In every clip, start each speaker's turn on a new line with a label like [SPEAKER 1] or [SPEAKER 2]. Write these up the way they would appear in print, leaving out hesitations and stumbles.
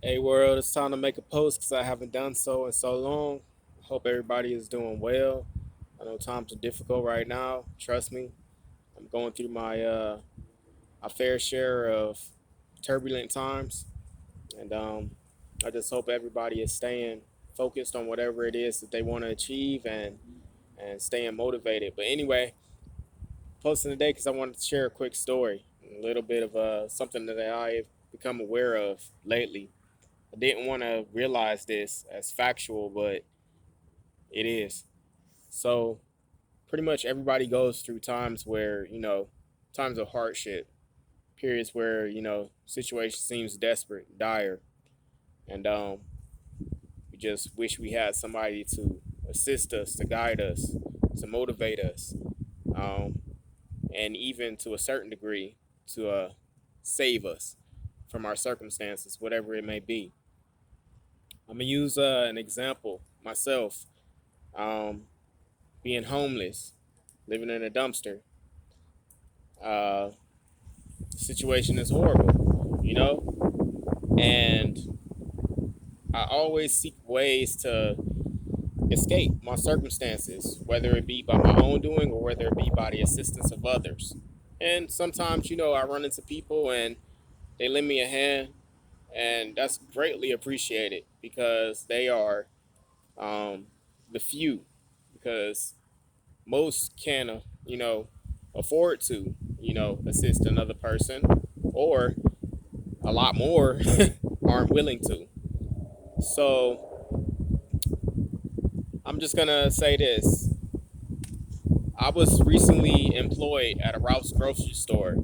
[SPEAKER 1] Hey world, it's time to make a post because I haven't done so in so long. Hope everybody is doing well. I know times are difficult right now. Trust me, I'm going through my fair share of turbulent times, and I just hope everybody is staying focused on whatever it is that they want to achieve and staying motivated. But anyway, posting today because I wanted to share a quick story, a little bit of something that I've become aware of lately. I didn't want to realize this as factual, but it is. So, pretty much everybody goes through times where, times of hardship, periods where, situation seems desperate, dire, and we just wish we had somebody to assist us, to guide us, to motivate us, um, and even to a certain degree to save us from our circumstances, whatever it may be. I'm gonna use an example myself. Um, Being homeless, living in a dumpster. Uh, the situation is horrible, and I always seek ways to escape my circumstances, whether it be by my own doing or whether it be by the assistance of others. And sometimes, I run into people and they lend me a hand, and that's greatly appreciated because they are um, the few. Because most can, afford to, assist another person, or a lot more aren't willing to. So I'm just gonna say this: I was recently employed at a Ralph's grocery store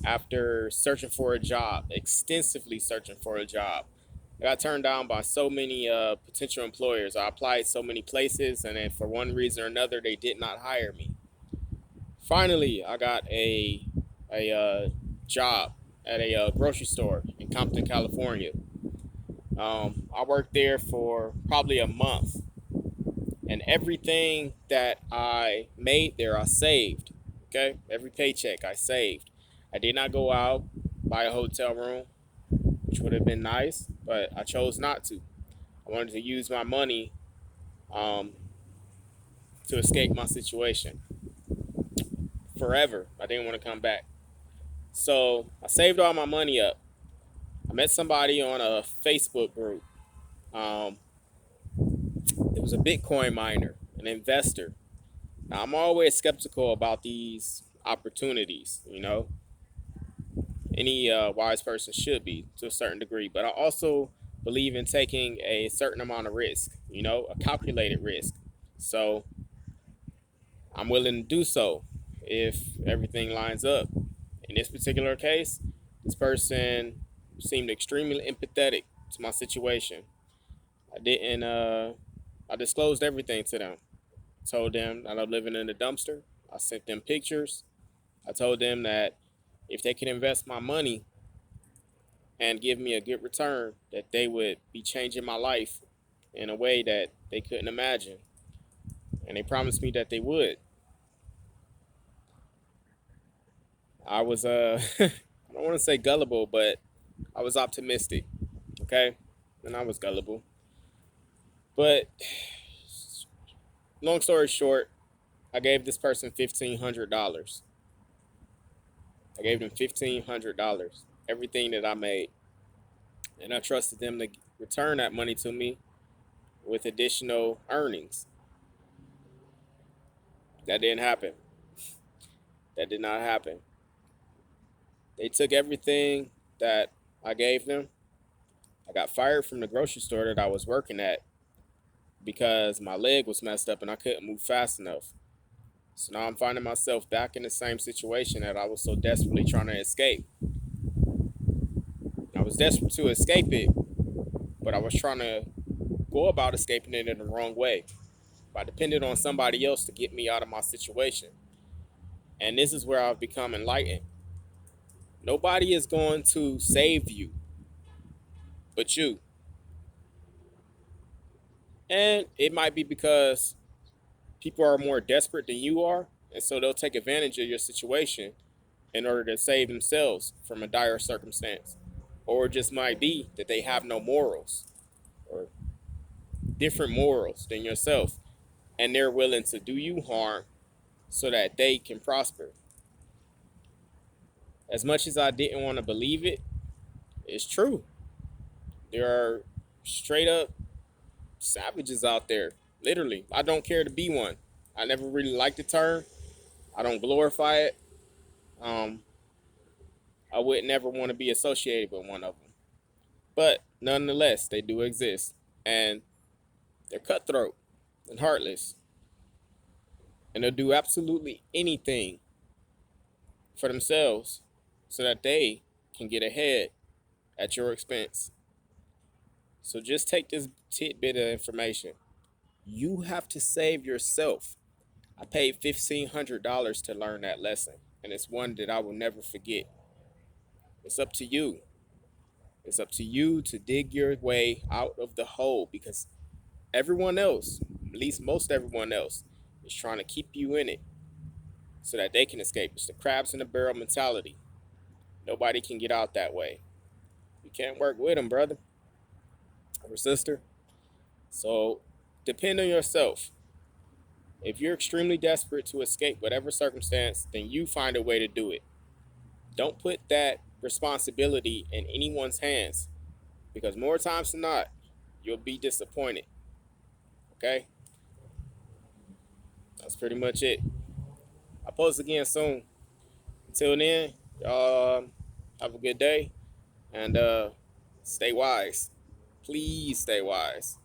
[SPEAKER 1] after searching for a job, extensively searching for a job. I got turned down by so many potential employers. I applied so many places, and then for one reason or another, they did not hire me. Finally, I got a job at a grocery store in Compton, California. I worked there for probably a month, and everything that I made there, I saved. Okay, every paycheck I saved. I did not go out buy a hotel room, which would have been nice, but I chose not to. I wanted to use my money um, to escape my situation forever. I didn't want to come back. So I saved all my money up. I met somebody on a Facebook group. Um, it was a Bitcoin miner, an investor. Now, I'm always skeptical about these opportunities, any wise person should be to a certain degree, but I also believe in taking a certain amount of risk, a calculated risk. So I'm willing to do so if everything lines up. In this particular case, this person seemed extremely empathetic to my situation. I didn't. I disclosed everything to them. Told them that I'm living in a dumpster. I sent them pictures. I told them that if they could invest my money and give me a good return, that they would be changing my life in a way that they couldn't imagine. And they promised me that they would. I was I don't want to say gullible, but I was optimistic. Okay, and I was gullible. But long story short, I gave this person $1,500. I gave them $1,500, everything that I made, and I trusted them to return that money to me with additional earnings. That didn't happen. That did not happen. They took everything that I gave them. I got fired from the grocery store that I was working at because my leg was messed up and I couldn't move fast enough. So now I'm finding myself back in the same situation that I was so desperately trying to escape. I was desperate to escape it, but I was trying to go about escaping it in the wrong way by depending on somebody else to get me out of my situation. And this is where I've become enlightened. Nobody is going to save you but you. And it might be because people are more desperate than you are, and so they'll take advantage of your situation in order to save themselves from a dire circumstance. Or it just might be that they have no morals or different morals than yourself, and they're willing to do you harm so that they can prosper. As much as I didn't want to believe it, it's true. There are straight up savages out there. Literally, I don't care to be one. I never really liked the term. I don't glorify it. Um, I would never want to be associated with one of them. But nonetheless, they do exist, and they're cutthroat and heartless, and they'll do absolutely anything for themselves so that they can get ahead at your expense. So just take this tidbit of information. You have to save yourself. I paid $1,500 to learn that lesson, and it's one that I will never forget. It's up to you. It's up to you to dig your way out of the hole, because everyone else, at least most everyone else, is trying to keep you in it so that they can escape. It's the crabs in the barrel mentality. Nobody can get out that way. You can't work with them, brother or sister. So depend on yourself. If you're extremely desperate to escape whatever circumstance, then you find a way to do it. Don't put that responsibility in anyone's hands, because more times than not, you'll be disappointed. Okay? That's pretty much it. I'll post again soon. Until then, y'all have a good day, and stay wise. Please stay wise.